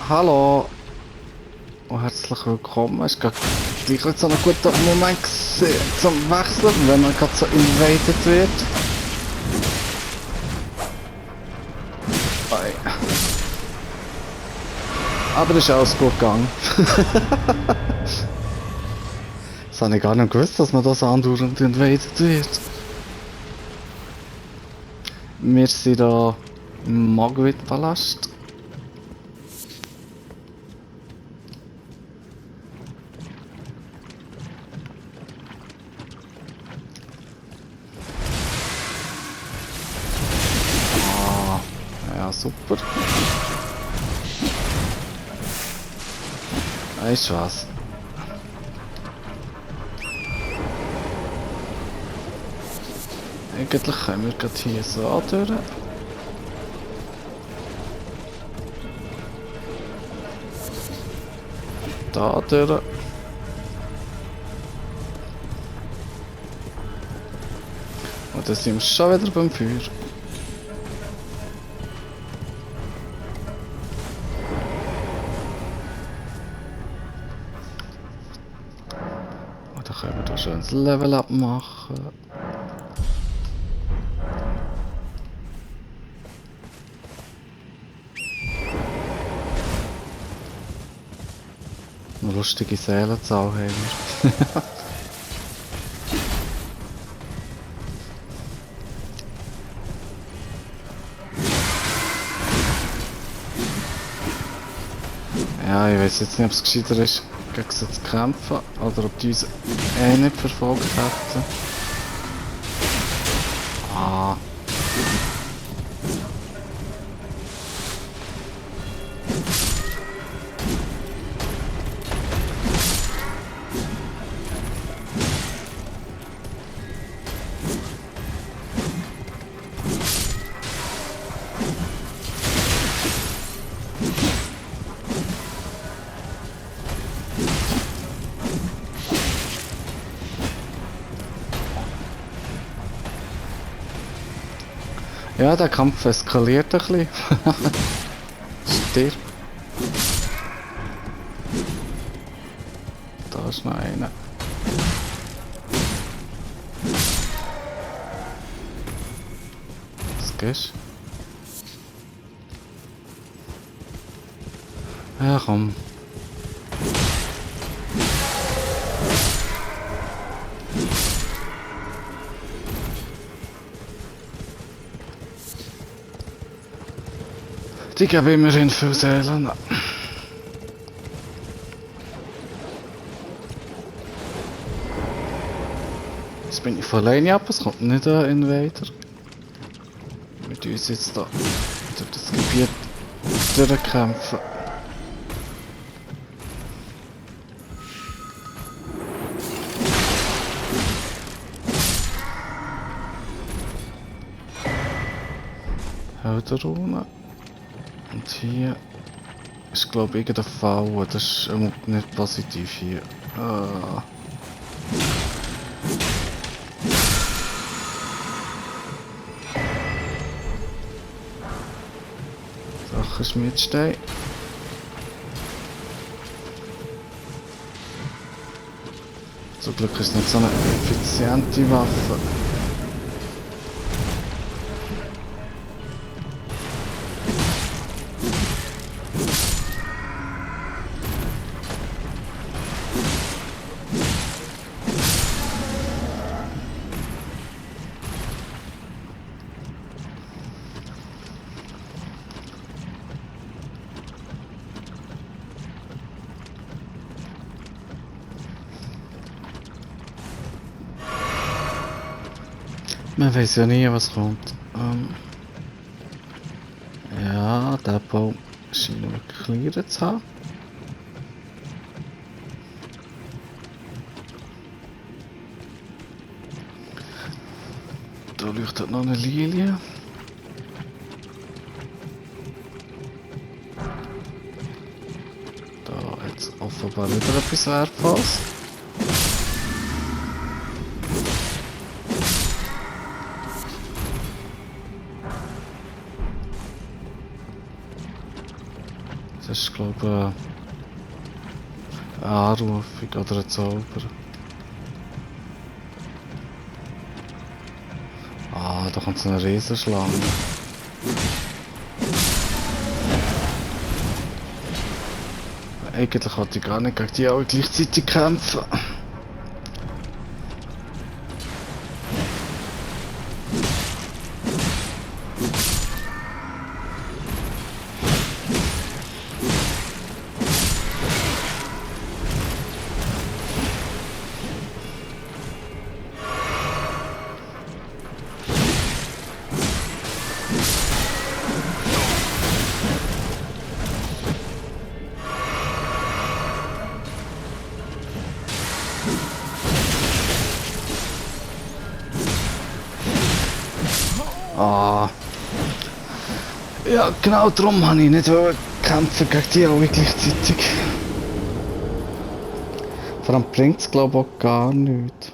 Hallo und herzlich willkommen. Es ist gerade gleich nicht so ein guter Moment gewesen zum Wechseln, wenn man gerade so invaded wird. Oi. Aber es ist alles gut gegangen. Das habe ich gar nicht gewusst, dass man das andauernd invaded wird. Wir sind hier im Magwit-Palast. Ja, super. Weißt du was? Eigentlich können wir gerade hier so durch. Da durch. Und dann sind wir schon wieder beim Feuer. Und dann können wir da schön das Level-Up machen. Eine lustige Seelenzahl haben wir. Ja, ich weiß jetzt nicht, ob es gescheiter ist, gegen sie zu kämpfen oder ob die uns nicht verfolgt hätten. Ah. Ja, der Kampf eskaliert ein bisschen. Stirb. Da ist noch einer. Was gehst du? Ja, komm. Die geben immerhin viel Seelen. Jetzt bin ich von alleine ab, es kommt nicht ein Invader. Mit uns jetzt da durch das Gebiet durchkämpfen. Heldenrune. Und hier ist, glaube ich, irgendein Fall. Das ist nicht positiv hier. Sachen Schmiedstein. Zum Glück ist es nicht so eine effiziente Waffe. Man weiß ja nie, was kommt. Ja, der Baum scheint wir cleared zu haben. Da leuchtet noch eine Lilie. Da jetzt offenbar wieder etwas Wertvolles. Das ist glaube ich eine Anrufung oder ein Zauber. Ah, da kommt so eine Riesenschlange. Eigentlich wollte ich gar nicht gegen die alle gleichzeitig kämpfen. Ah. Ja, genau darum habe ich nicht kämpfen gegen die alle gleichzeitig. Vor allem bringt es glaube ich auch gar nichts.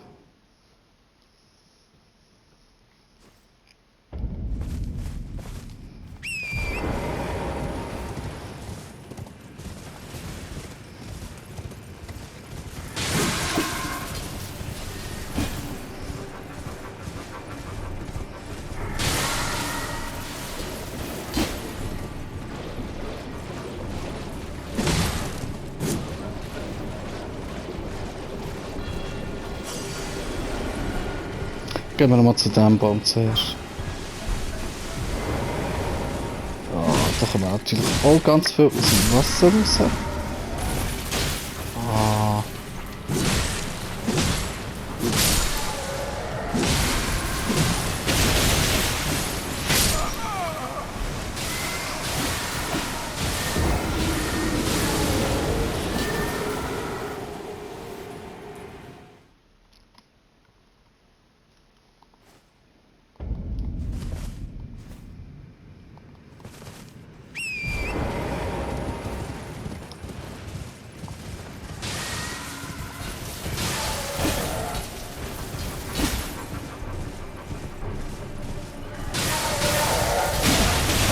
Gehen wir mal zu dem Baum zuerst. Ah, da kommen natürlich auch ganz viel aus dem Wasser raus. Ah.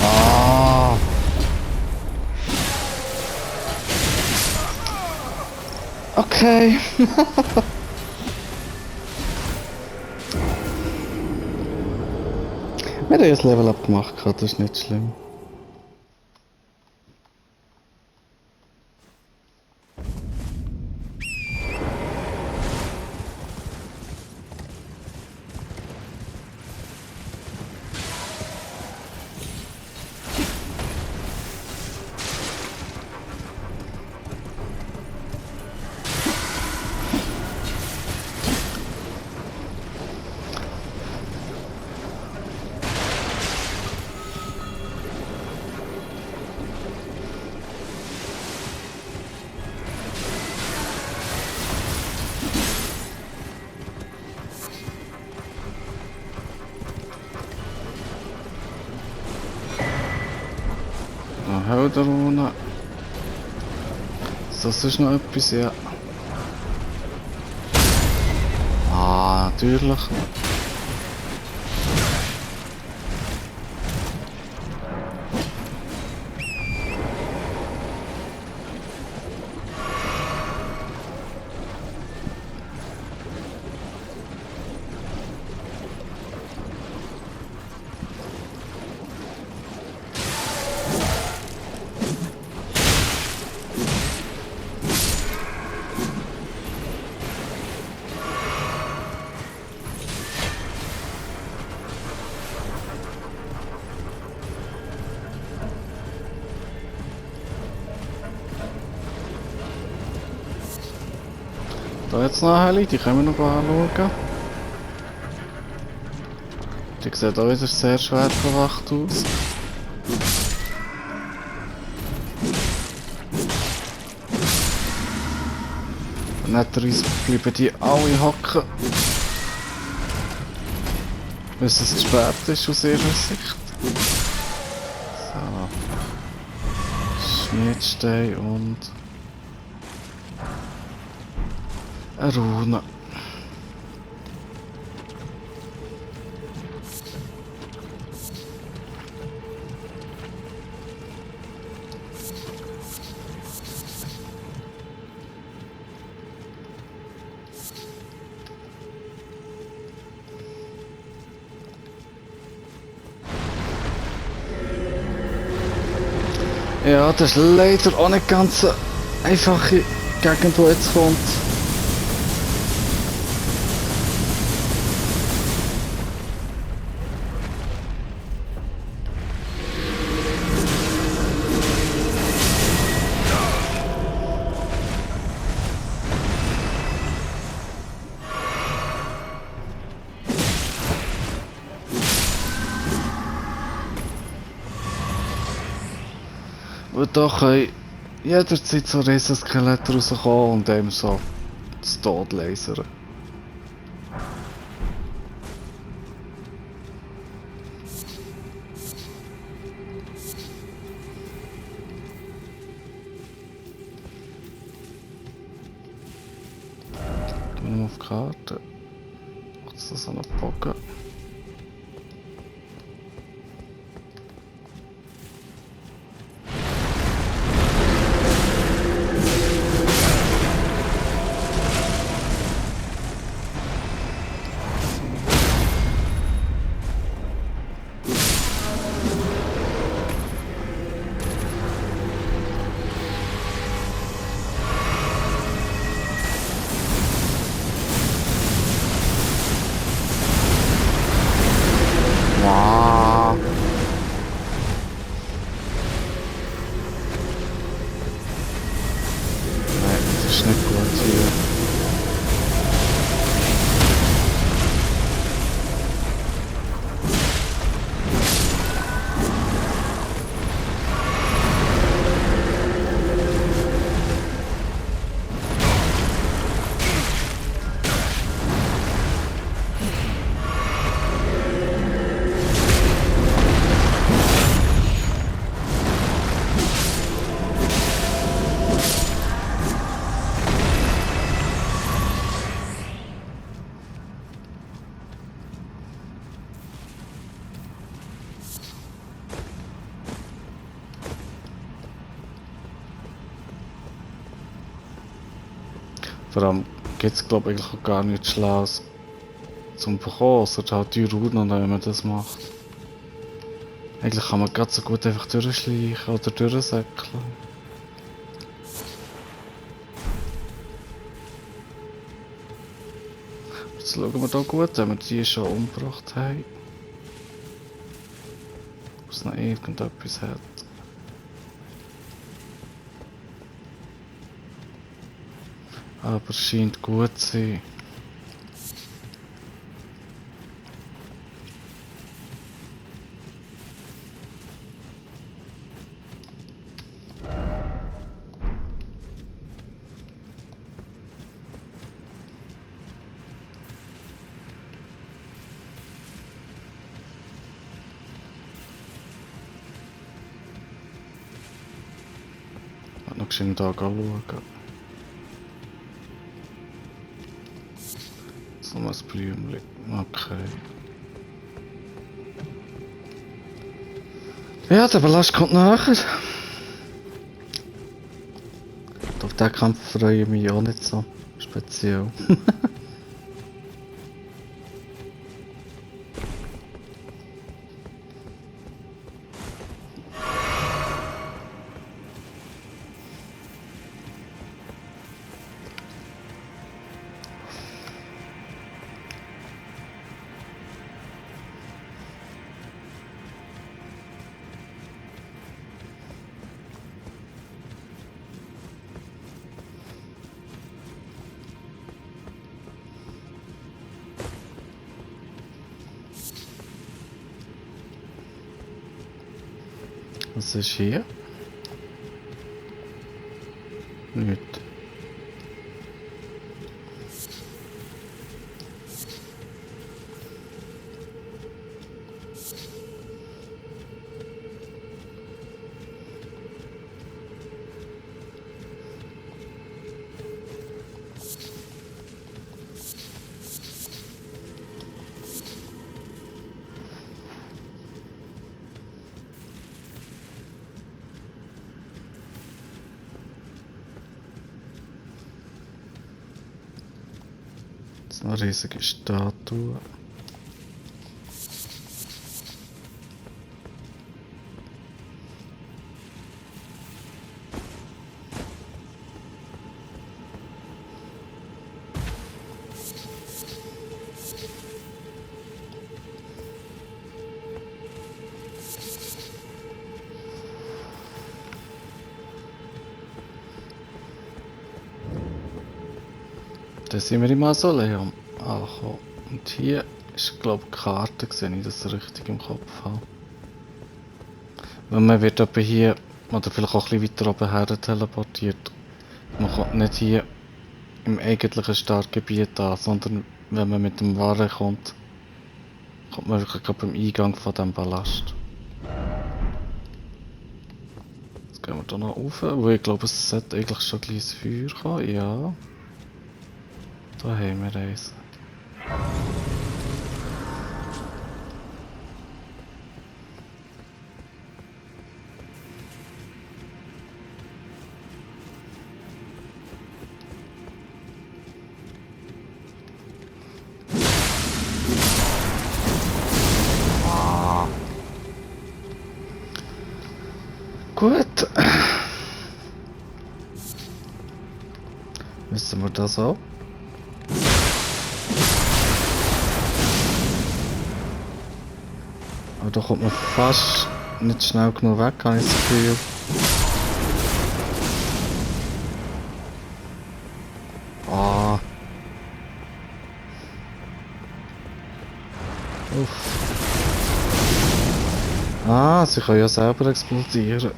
Ah. Okay. Wir haben ja das Level up gemacht, das ist nicht schlimm. Helderone. Das ist noch etwas, ja. Ah, natürlich. Da jetzt noch eine Heli, die können wir noch anschauen. Die sieht auch wieder sehr schwer verwacht aus. Netterweise bleiben die alle hocken. Bis es zu spät ist aus ihrer Sicht. So. Schmiedstein und eine Rune. Ja, das ist leider auch nicht ganz eine einfache Gegend, die jetzt kommt. Und da können jederzeit so Riesenskelette rauskommen und dem so das Tod lasern. Gehen wir auf die Karte. Macht es das so noch Bogen? Wow. Nein, das ist nicht gut hier. Vor allem gibt es glaube ich eigentlich auch gar nichts Schlaues zum Bekommen, außer halt die Runen, wenn man das macht. Eigentlich kann man gerade so gut einfach durchschleichen oder durchsäckeln. Jetzt schauen wir hier gut, wenn wir die schon umgebracht haben. Ob es noch irgendetwas hat. Aber es scheint gut zu sein. Ich werde noch geschwind da schauen. So ein Blümchen. Okay. Ja, der Ballast kommt nachher. Auf den Kampf freue ich mich auch nicht so speziell. Was ist hier? Nicht. Das ist eine riesige Statue. Da sind wir im Mausoleum angekommen. Und hier ist, glaube ich, die Karte, wenn ich das richtig im Kopf habe. Weil man wird etwa hier, oder vielleicht auch ein bisschen weiter oben her teleportiert. Man kommt nicht hier im eigentlichen Startgebiet an, sondern wenn man mit dem Waren kommt, kommt man wirklich gerade beim Eingang von diesem Palast. Jetzt gehen wir hier noch rauf, weil ich glaube, es sollte eigentlich schon gleich ins Feuer kommen. Ja. Da haben wir eins. Gut. Wissen wir das auch? Aber da kommt man fast nicht schnell genug weg, habe ich das Gefühl. Ah. Uff. Ah, sie können ja selber explodieren.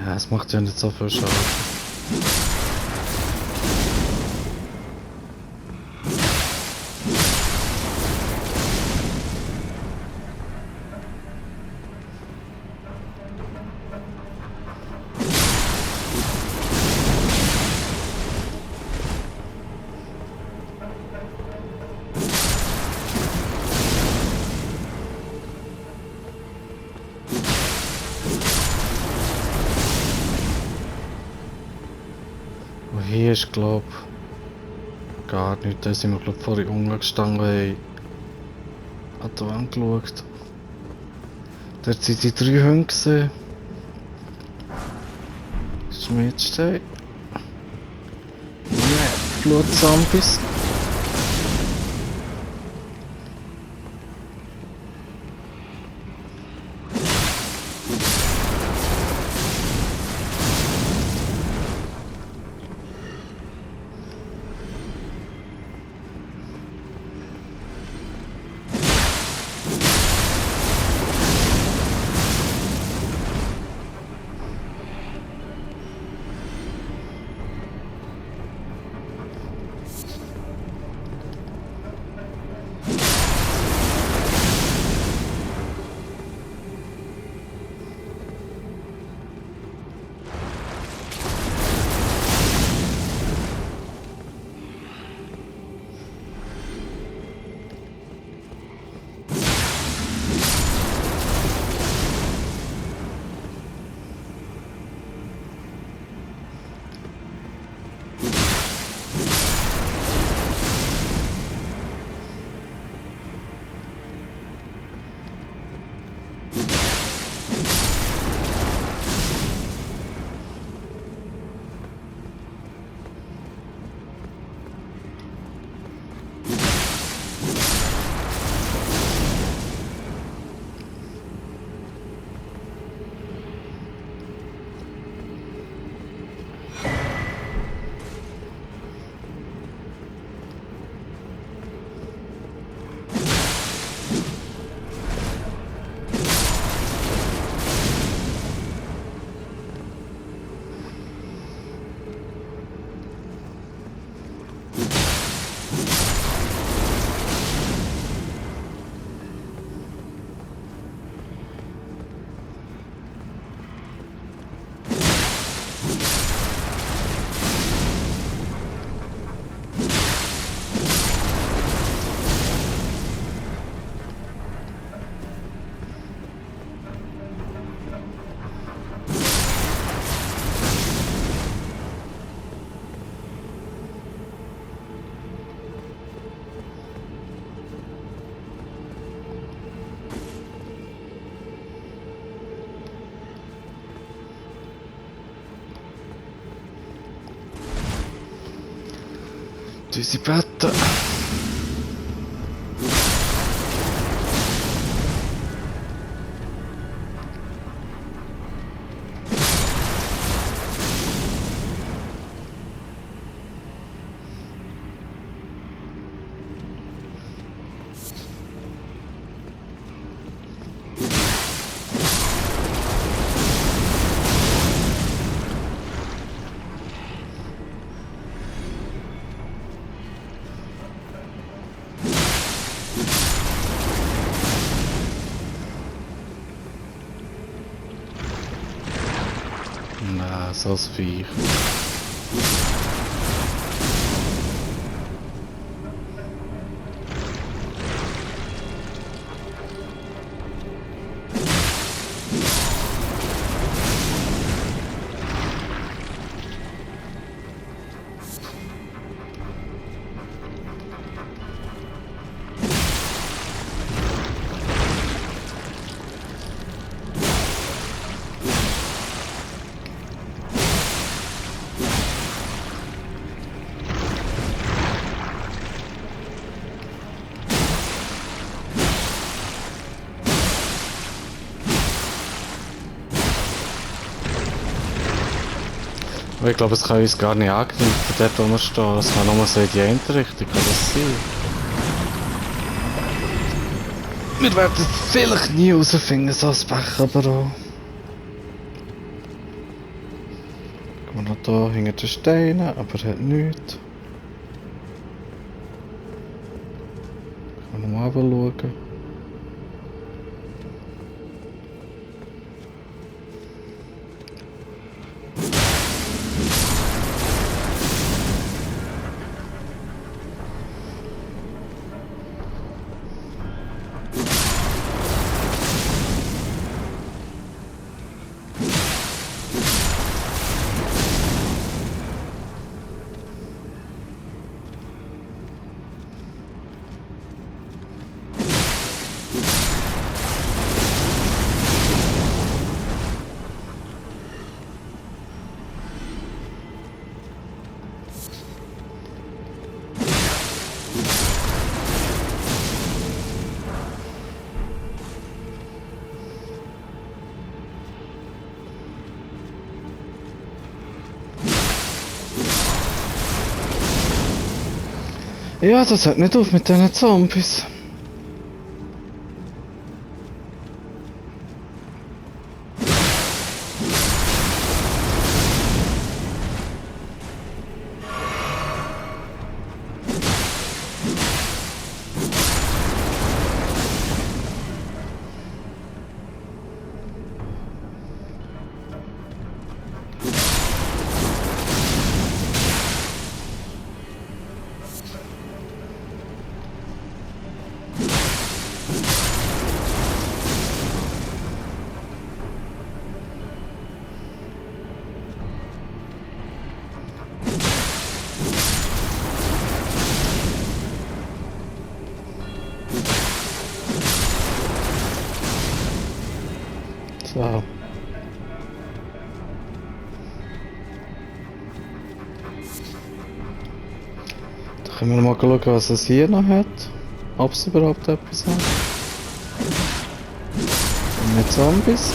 Ja, es macht ja nicht so viel Schaden. Und hier ist, glaube ich, gar nichts. Da sind wir, glaube ich, vorhin unten gestanden und haben an die Wand geschaut. Dort sind die 3 Hunde gesehen. Schmiedstein. Ja, Blutzombies. Unsere Betten. Nein, so ein Viech. Aber ich glaube, es kann uns gar nicht angreifen, dort wo wir stehen. Es kann nur so in die eine Richtung, kann das sein? Wir werden es vielleicht nie herausfinden, so ein Pech, aber auch. Gehen wir noch da hinter den Steinen, aber er hat nichts. Können wir noch mal schauen. Ja, das hört nicht auf mit diesen Zombies. So. Da können wir mal schauen, was es hier noch hat. Ob es überhaupt etwas hat. Mit Zombies.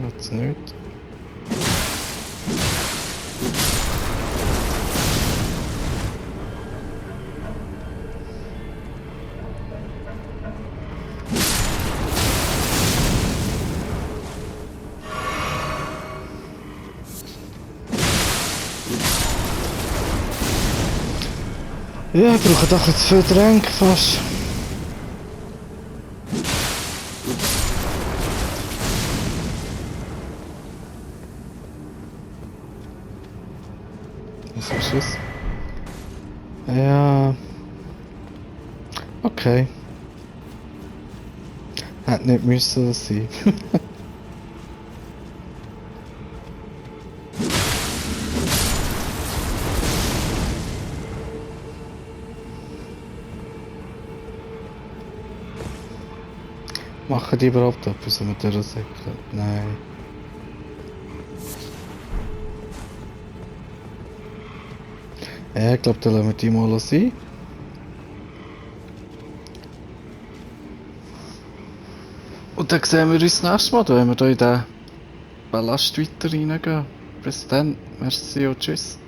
Hat's nicht. Ja, ich brauche doch jetzt viel Tränke fast. Was ist das? Ja. Okay. Hätte nicht müssen das sein. Machen die überhaupt etwas mit dieser Säckle? Nein. Ja, ich glaube, dann lassen wir die mal sein. Und dann sehen wir uns nächstes Mal, wenn wir hier in den Ballast weiter reingehen. Bis dann, merci und tschüss.